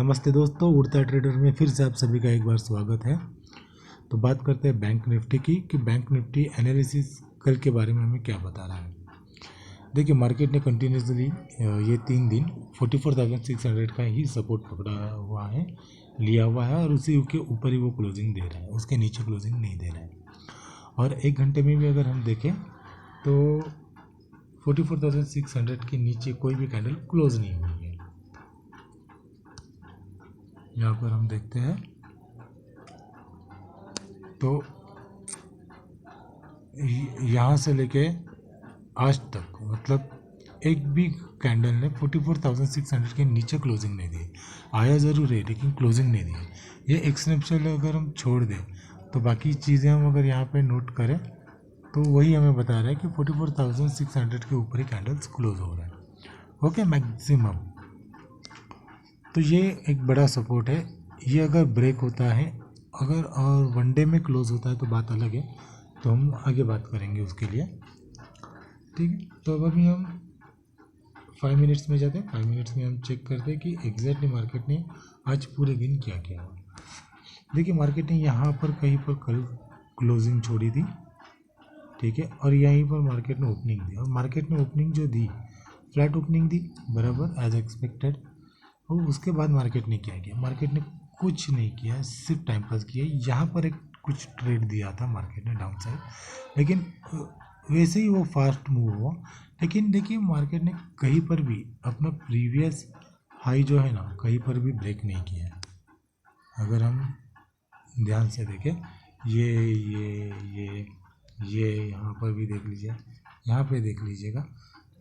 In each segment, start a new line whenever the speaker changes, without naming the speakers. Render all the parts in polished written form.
नमस्ते दोस्तों, उड़ता ट्रेडर में फिर से आप सभी का एक बार स्वागत है। तो बात करते हैं बैंक निफ्टी की कि बैंक निफ्टी एनालिसिस कल के बारे में हमें क्या बता रहा है। देखिए, मार्केट ने कंटिन्यूसली ये 3 दिन 44,600 का ही सपोर्ट पकड़ा हुआ है, लिया हुआ है और उसी के ऊपर ही वो क्लोजिंग दे रहा है, उसके नीचे क्लोजिंग नहीं दे रहा है। और 1 घंटे में भी अगर हम देखें तो 44,600 के नीचे कोई भी कैंडल क्लोज नहीं हुई है। यहाँ पर हम देखते हैं तो यहाँ से लेके आज तक मतलब एक भी कैंडल ने 44,600 के नीचे क्लोजिंग नहीं दी। आया ज़रूर है लेकिन क्लोजिंग नहीं दी। ये एक स्नैपशॉट अगर हम छोड़ दें तो बाकी चीज़ें हम अगर यहाँ पे नोट करें तो वही हमें बता रहा है कि 44,600 के ऊपर ही कैंडल्स क्लोज हो रहे हैं। Okay, maximum. तो ये एक बड़ा सपोर्ट है। ये अगर ब्रेक होता है अगर और वनडे में क्लोज होता है तो बात अलग है, तो हम आगे बात करेंगे उसके लिए। ठीक है, तो अब अभी हम 5 मिनट्स में जाते हैं। 5 मिनट्स में हम चेक करते हैं कि एग्जैक्टली मार्केट ने आज पूरे दिन क्या किया। देखिए, मार्केट ने यहाँ पर कहीं पर कल क्लोजिंग छोड़ी थी, ठीक है, और यहीं पर मार्केट ने ओपनिंग दी। और मार्केट ने ओपनिंग जो दी, फ्लैट ओपनिंग दी बराबर एज एक्सपेक्टेड। और उसके बाद मार्केट ने क्या किया, मार्केट ने कुछ नहीं किया, सिर्फ टाइम पास किया। यहाँ पर एक कुछ ट्रेड दिया था मार्केट ने डाउन साइड, लेकिन वैसे ही वो फास्ट मूव हुआ। लेकिन देखिए, मार्केट ने कहीं पर भी अपना प्रीवियस हाई जो है ना, कहीं पर भी ब्रेक नहीं किया है। अगर हम ध्यान से देखें, ये यहाँ पर भी देख लीजिए, यहाँ पे देख लीजिएगा,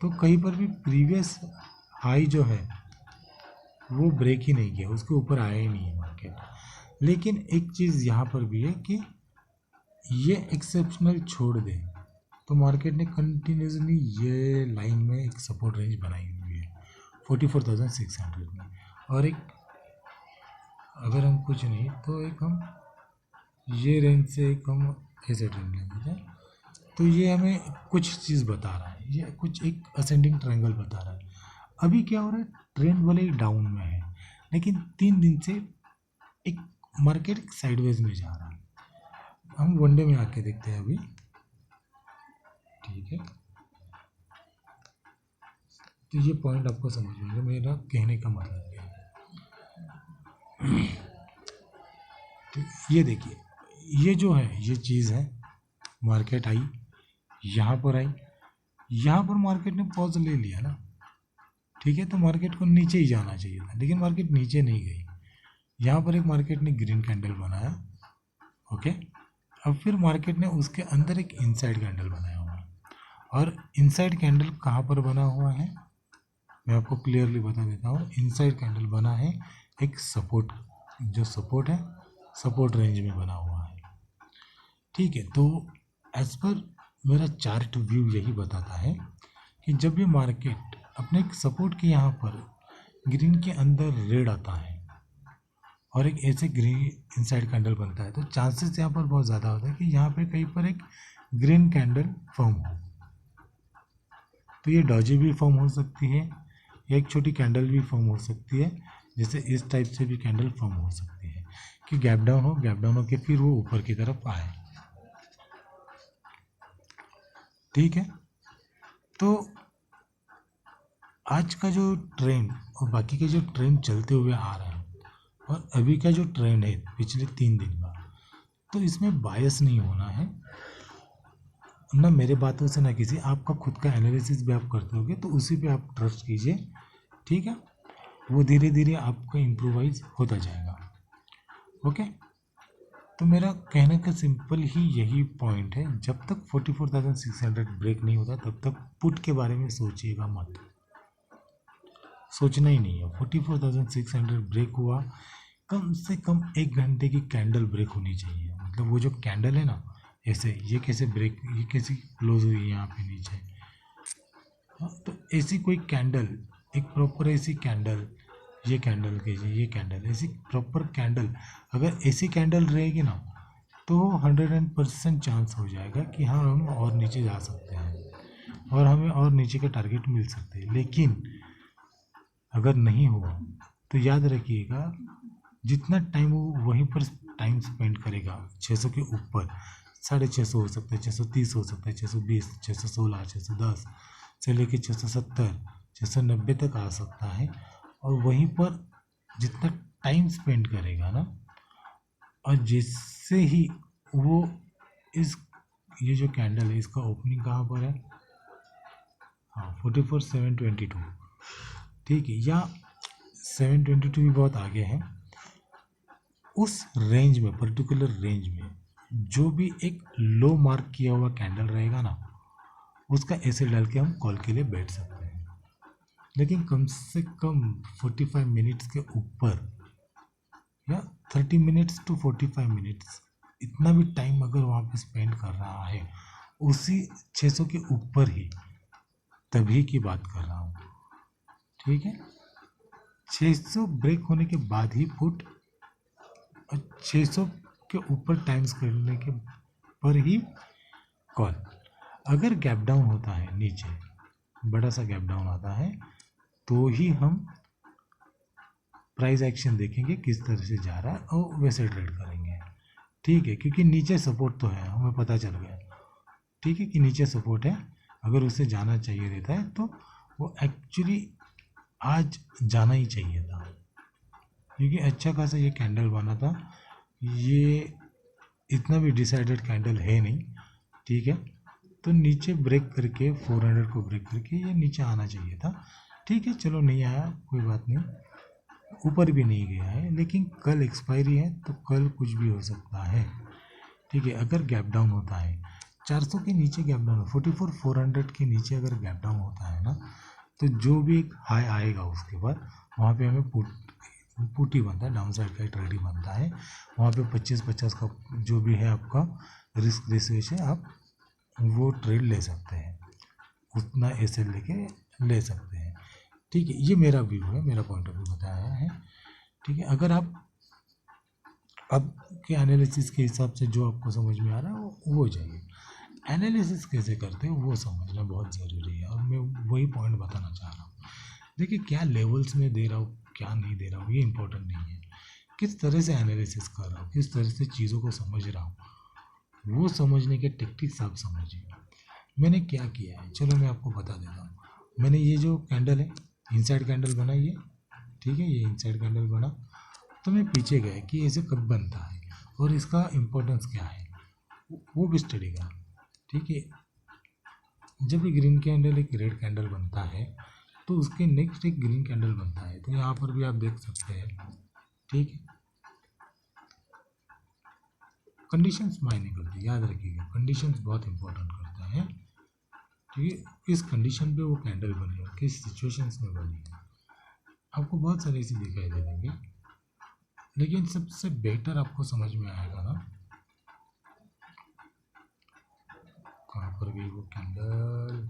तो कहीं पर भी प्रीवियस हाई जो है वो ब्रेक ही नहीं किया, उसके ऊपर आया ही नहीं है मार्केट। लेकिन एक चीज़ यहाँ पर भी है कि ये एक्सेप्शनल छोड़ दे तो मार्केट ने कंटिन्यूसली ये लाइन में एक सपोर्ट रेंज बनाई हुई है 44,600 में। और एक अगर हम कुछ नहीं तो एक हम ये रेंज से एक हम ऐसे ट्रेंड ले लेते हैं, तो ये हमें कुछ चीज़ बता रहा है, ये कुछ एक असेंडिंग ट्रायंगल बता रहा है। अभी क्या हो रहा है, ट्रेंड भले ही डाउन में है लेकिन 3 दिन से एक मार्केट साइडवेज में जा रहा है। हम वनडे में आके देखते हैं अभी, ठीक है। तो ये पॉइंट आपको समझ में आएगा मेरा कहने का मतलब क्या है। तो ये देखिए, ये जो है ये चीज़ है, मार्केट आई, यहाँ पर आई, यहाँ पर मार्केट ने पॉज ले लिया ना, ठीक है, तो मार्केट को नीचे ही जाना चाहिए था, लेकिन मार्केट नीचे नहीं गई। यहाँ पर एक मार्केट ने ग्रीन कैंडल बनाया, ओके। अब फिर मार्केट ने उसके अंदर एक इनसाइड कैंडल बनाया हुआ है। और इनसाइड कैंडल कहाँ पर बना हुआ है मैं आपको क्लियरली बता देता हूँ। इनसाइड कैंडल बना है एक सपोर्ट, जो सपोर्ट है सपोर्ट रेंज में बना हुआ है, ठीक है। तो एज पर मेरा चार्ट व्यू यही बताता है कि जब भी मार्केट अपने एक सपोर्ट के यहाँ पर ग्रीन के अंदर रेड आता है और एक ऐसे ग्रीन इनसाइड कैंडल बनता है, तो चांसेस यहाँ पर बहुत ज़्यादा होता है कि यहाँ पे कहीं पर एक ग्रीन कैंडल फॉर्म हो। तो ये डॉजी भी फॉर्म हो सकती है या एक छोटी कैंडल भी फॉर्म हो सकती है, जैसे इस टाइप से भी कैंडल फॉर्म हो सकती है कि गैप डाउन हो के फिर वो ऊपर की तरफ आए, ठीक है। तो आज का जो ट्रेंड और बाकी के जो ट्रेंड चलते हुए आ रहे हैं और अभी का जो ट्रेंड है पिछले 3 दिन का, तो इसमें बायस नहीं होना है ना, मेरे बातों से ना किसी, आपका खुद का एनालिसिस भी आप करते होगे तो उसी पे आप ट्रस्ट कीजिए, ठीक है। वो धीरे धीरे आपका इम्प्रोवाइज होता जाएगा, ओके। तो मेरा कहने का सिंपल ही यही पॉइंट है, जब तक 44,600 ब्रेक नहीं होता तब तक पुट के बारे में सोचिएगा मत, सोचना ही नहीं है। 44,600 ब्रेक हुआ, कम से कम 1 घंटे की कैंडल ब्रेक होनी चाहिए। मतलब वो जो कैंडल है ना, ऐसे ये कैसे ब्रेक, ये कैसी क्लोज हुई है यहाँ पे नीचे, तो ऐसी कोई कैंडल, एक प्रॉपर ऐसी कैंडल, ये कैंडल कीजिए, ये कैंडल, ऐसी प्रॉपर कैंडल, अगर ऐसी कैंडल रहेगी ना तो 100% चांस हो जाएगा कि हाँ हम और नीचे जा सकते हैं और हमें और नीचे का टारगेट मिल सकते हैं। लेकिन अगर नहीं हुआ तो याद रखिएगा, जितना टाइम वो वहीं पर टाइम स्पेंड करेगा 600 के ऊपर, 650 हो सकता है, 630 हो सकता है, 620, 616, 610 से लेके 670, 690 तक आ सकता है। और वहीं पर जितना टाइम स्पेंड करेगा ना, और जिससे ही वो इस ये जो कैंडल है इसका ओपनिंग कहाँ पर है, हाँ 44,722, ठीक है, या 722 भी बहुत आगे है। उस रेंज में, पर्टिकुलर रेंज में जो भी एक लो मार्क किया हुआ कैंडल रहेगा ना, उसका ऐसे डाल के हम कॉल के लिए बैठ सकते हैं। लेकिन कम से कम 45 मिनट्स के ऊपर, या 30 मिनट्स टू 45 मिनट्स, इतना भी टाइम अगर वहाँ पे स्पेंड कर रहा है उसी 600 के ऊपर ही, तभी की बात कर रहा हूँ, ठीक है। 600 ब्रेक होने के बाद ही पुट, और 600 के ऊपर टाइम्स करने के पर ही कॉल। अगर गैप डाउन होता है नीचे, बड़ा सा गैप डाउन आता है, तो ही हम प्राइस एक्शन देखेंगे किस तरह से जा रहा है और वैसे ट्रेड करेंगे, ठीक है। क्योंकि नीचे सपोर्ट तो है, हमें पता चल गया, ठीक है, कि नीचे सपोर्ट है। अगर उसे जाना चाहिए रहता है तो वो एक्चुअली आज जाना ही चाहिए था, क्योंकि अच्छा खासा ये कैंडल बना था। ये इतना भी डिसाइडेड कैंडल है नहीं, ठीक है। तो नीचे ब्रेक करके 400 को ब्रेक करके ये नीचे आना चाहिए था, ठीक है। चलो नहीं आया, कोई बात नहीं, ऊपर भी नहीं गया है, लेकिन कल एक्सपायरी है तो कल कुछ भी हो सकता है, ठीक है। अगर गैप डाउन होता है 400 के नीचे, गैप डाउन 44,400 के नीचे अगर गैप डाउन होता है ना, तो जो भी एक हाई आएगा उसके बाद वहाँ पे हमें पुट ही बनता है, डाउन साइड का ट्रेड ही बनता है। वहाँ पे 25-50 का जो भी है आपका रिस्क रेशियो से आप वो ट्रेड ले सकते हैं, उतना ऐसे लेके ले सकते हैं, ठीक है। ये मेरा व्यू है, मेरा पॉइंट ऑफ व्यू बताया है, ठीक है। अगर आप अब के एनालिसिस के हिसाब से जो आपको समझ में आ रहा है वो जाइए, एनालिसिस कैसे करते हैं वो समझना बहुत ज़रूरी है, और मैं वही पॉइंट बताना चाह रहा हूँ। देखिए, क्या लेवल्स में दे रहा हूँ, क्या नहीं दे रहा हूँ, ये इंपॉर्टेंट नहीं है। किस तरह से एनालिसिस कर रहा हूँ, किस तरह से चीज़ों को समझ रहा हूँ, वो समझने के टेक्टिक्स आप समझिए। मैंने क्या किया है, चलो मैं आपको बता देता हूँ। मैंने ये जो कैंडल है, इनसाइड कैंडल बना ये, ठीक है, ये इनसाइड कैंडल बना, तो मैं पीछे गया कि ऐसे कब बनता है और इसका इम्पोर्टेंस क्या है, वो भी स्टडी करा, ठीक है। जब एक ग्रीन कैंडल एक रेड कैंडल बनता है, तो उसके नेक्स्ट एक ग्रीन कैंडल बनता है, तो यहाँ पर भी आप देख सकते हैं, ठीक है। कंडीशंस मायने करते हैं, याद रखिएगा, कंडीशंस बहुत इंपॉर्टेंट करता है, ठीक है। किस कंडीशन पे वो कैंडल बनी है, किस सिचुएशंस में बनी है, आपको बहुत सारे ऐसे दिखाई दे देंगे, लेकिन सबसे बेटर आपको समझ में आएगा ना, कहाँ पर गई वो कैंडल,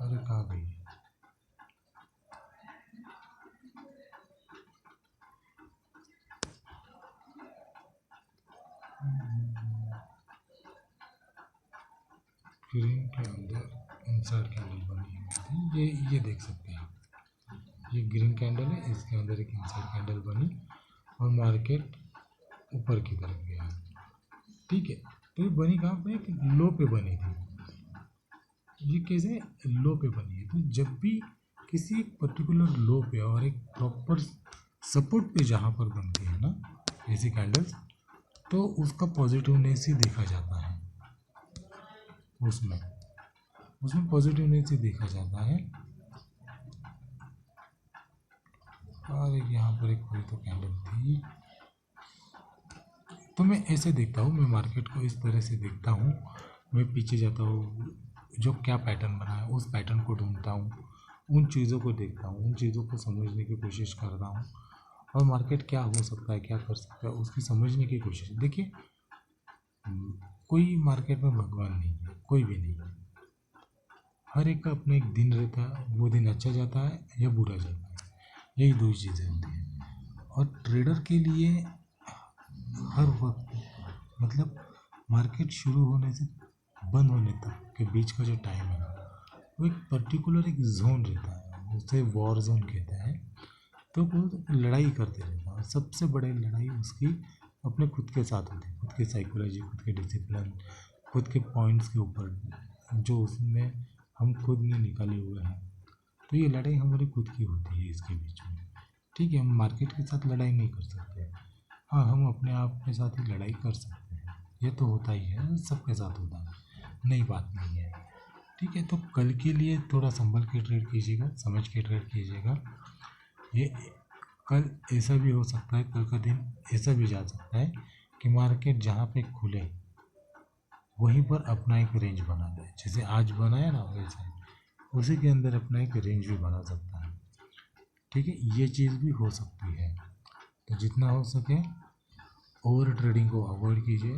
अरे कहाँ गई, ग्रीन के अंदर इनसाइड कैंडल बनी है, ये देख सकते हैं आप, ये ग्रीन कैंडल है, इसके अंदर एक इनसाइड कैंडल बनी और मार्केट ऊपर की तरफ गया, ठीक है। तो ये बनी कहाँ पे, एक लो पे बनी थी, ये कैसे लो पे बनी है। तो जब भी किसी एक पर्टिकुलर लो पे और एक प्रॉपर सपोर्ट पे जहाँ पर बनती है ना ऐसी कैंडल्स, तो उसका पॉजिटिवनेस ही देखा जाता है, उसमें पॉजिटिवनेस ही देखा जाता है। और एक यहाँ पर एक कोई तो कैंडल थी, तो मैं ऐसे देखता हूँ, मैं मार्केट को इस तरह से देखता हूँ, मैं पीछे जाता हूँ, जो क्या पैटर्न बना है उस पैटर्न को ढूंढता हूँ, उन चीज़ों को देखता हूँ, उन चीज़ों को समझने की कोशिश करता हूँ, और मार्केट क्या हो सकता है, क्या कर सकता है, उसकी समझने की कोशिश। देखिए, कोई मार्केट में भगवान नहीं है, कोई भी नहीं है, हर एक का अपना एक दिन रहता है, वो दिन अच्छा जाता है या बुरा जाता है, यही दो चीज़ें होती हैं। और ट्रेडर के लिए हर वक्त, मतलब मार्केट शुरू होने से बंद होने तक के बीच का जो टाइम है, वो एक पर्टिकुलर एक जोन रहता है, उसे वॉर जोन कहते हैं। तो वो लड़ाई करते रहता है और सबसे बड़ी लड़ाई उसकी अपने खुद के साथ होती है, खुद की साइकोलॉजी, खुद के डिसिप्लिन, खुद के पॉइंट्स के ऊपर जो उसमें हम खुद ने निकाले हुए हैं। तो ये लड़ाई हमारी खुद की होती है इसके बीच में। ठीक है, हम मार्केट के साथ लड़ाई नहीं कर सकते। हाँ, हम अपने आप के साथ ही लड़ाई कर सकते हैं, ये तो होता ही है, सबके साथ होता है, नई बात नहीं है। ठीक है, तो कल के लिए थोड़ा संभल के ट्रेड कीजिएगा, समझ के ट्रेड कीजिएगा। ये कल ऐसा भी हो सकता है, कल का दिन ऐसा भी जा सकता है कि मार्केट जहाँ पे खुले वहीं पर अपना एक रेंज बना दे, जैसे आज बनाया ना वैसे उसी के अंदर अपना एक रेंज भी बना सकता है। ठीक है, ये चीज़ भी हो सकती है। तो जितना हो सके ओवर ट्रेडिंग को अवॉइड कीजिए,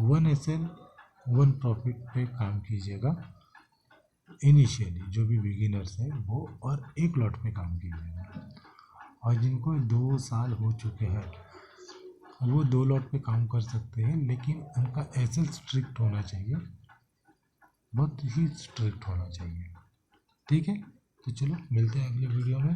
वन एसएल वन प्रॉफिट पे काम कीजिएगा इनिशियली, जो भी बिगिनर्स हैं वो, और एक लॉट पे काम कीजिएगा। और जिनको 2 साल हो चुके हैं वो 2 लॉट पे काम कर सकते हैं, लेकिन उनका एसएल स्ट्रिक्ट होना चाहिए, बहुत ही स्ट्रिक्ट होना चाहिए। ठीक है, तो चलो मिलते हैं अगले वीडियो में।